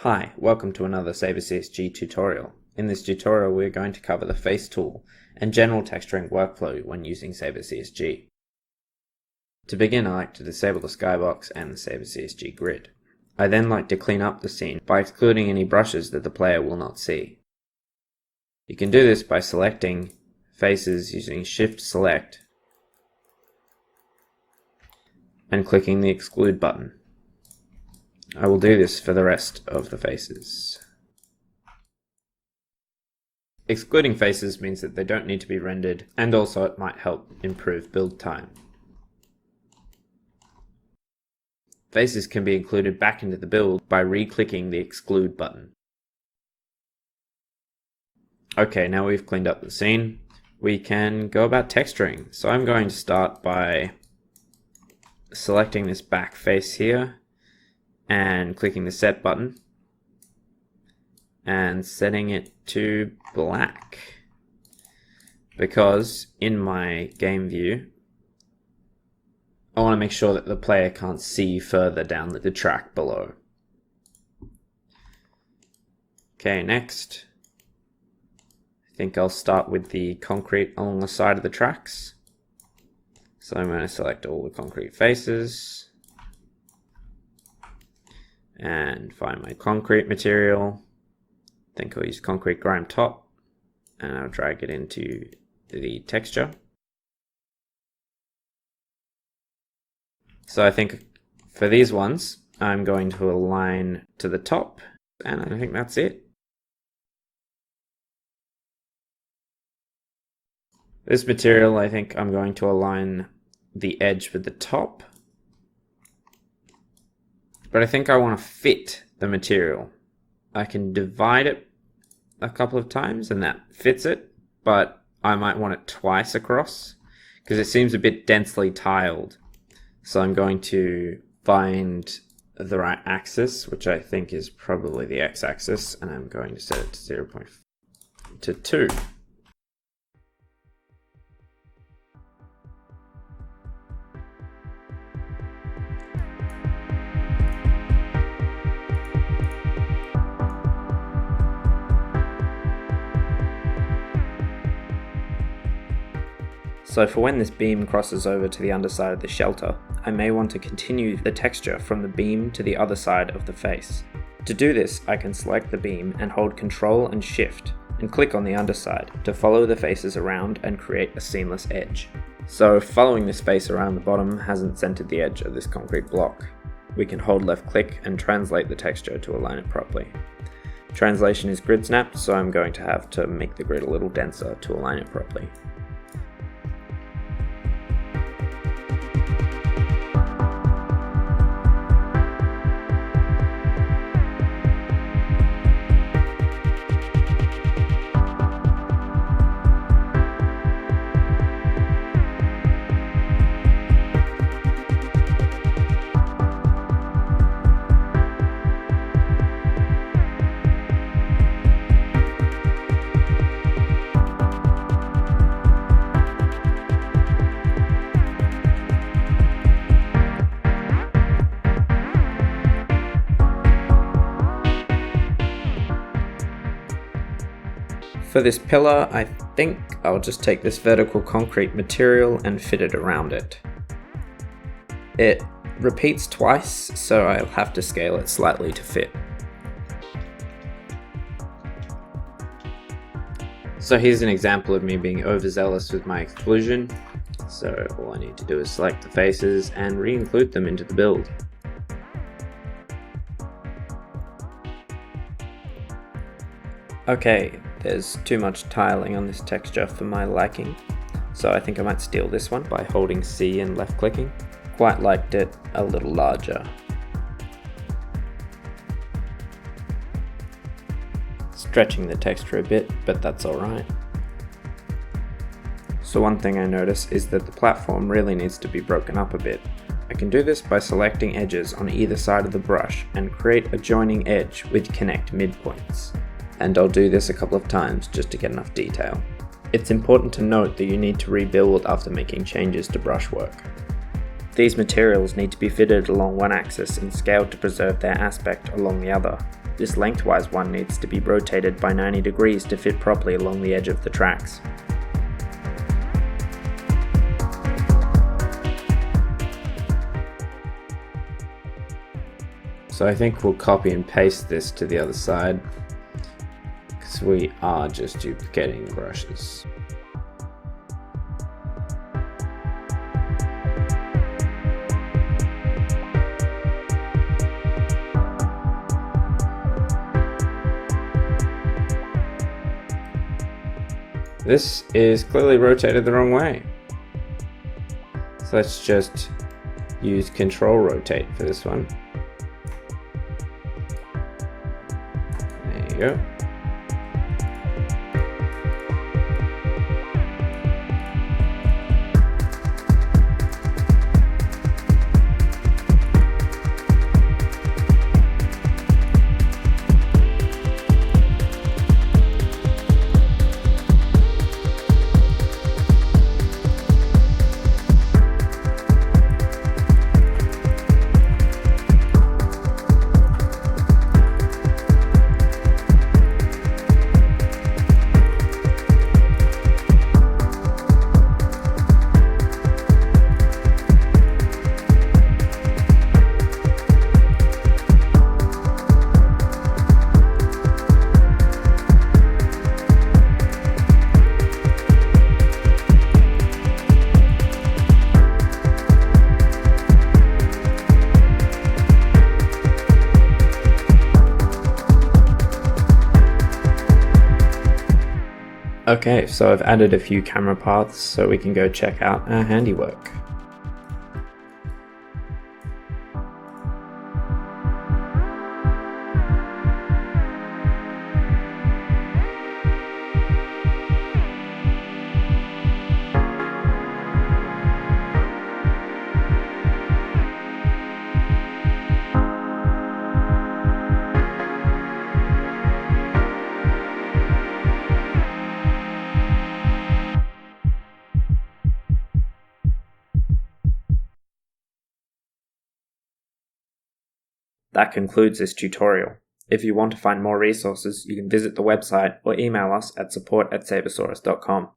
Hi, welcome to another SabreCSG tutorial. In this tutorial we're going to cover the face tool and general texturing workflow when using SabreCSG. To begin, I like to disable the skybox and the SabreCSG grid. I then like to clean up the scene by excluding any brushes that the player will not see. You can do this by selecting faces using Shift Select and clicking the exclude button. I will do this for the rest of the faces. Excluding faces means that they don't need to be rendered, and also it might help improve build time. Faces can be included back into the build by re-clicking the exclude button. Okay, now we've cleaned up the scene, we can go about texturing. So I'm going to start by selecting this back face here and clicking the set button and setting it to black, because in my game view I want to make sure that the player can't see further down the track below. Okay, next I think I'll start with the concrete along the side of the tracks. So I'm going to select all the concrete faces and find my concrete material. I think I'll use concrete grime top and I'll drag it into the texture. So I think for these ones I'm going to align to the top, and I think that's it. This material, I think I'm going to align the edge with the top, but I think I want to fit the material. I can divide it a couple of times and that fits it, but I might want it twice across because it seems a bit densely tiled. So I'm going to find the right axis, which I think is probably the x-axis, and I'm going to set it to 0.5 to 2. So for when this beam crosses over to the underside of the shelter, I may want to continue the texture from the beam to the other side of the face. To do this, I can select the beam and hold Ctrl and Shift and click on the underside to follow the faces around and create a seamless edge. So if following this face around the bottom hasn't centered the edge of this concrete block, we can hold left click and translate the texture to align it properly. Translation is grid snapped, so I'm going to have to make the grid a little denser to align it properly. For this pillar, I think I'll just take this vertical concrete material and fit it around it. It repeats twice, so I'll have to scale it slightly to fit. So here's an example of me being overzealous with my exclusion. So all I need to do is select the faces and re-include them into the build. Okay, there's too much tiling on this texture for my liking, so I think I might steal this one by holding C and left clicking. Quite liked it a little larger. Stretching the texture a bit, but that's alright. So one thing I notice is that the platform really needs to be broken up a bit. I can do this by selecting edges on either side of the brush and create a joining edge with connect midpoints. And I'll do this a couple of times just to get enough detail. It's important to note that you need to rebuild after making changes to brushwork. These materials need to be fitted along one axis and scaled to preserve their aspect along the other. This lengthwise one needs to be rotated by 90 degrees to fit properly along the edge of the tracks. So I think we'll copy and paste this to the other side, because we are just duplicating brushes. This is clearly rotated the wrong way. So let's just use Control Rotate for this one. There you go. Okay, so I've added a few camera paths so we can go check out our handiwork. That concludes this tutorial. If you want to find more resources, you can visit the website or email us at support@sabresaurus.com.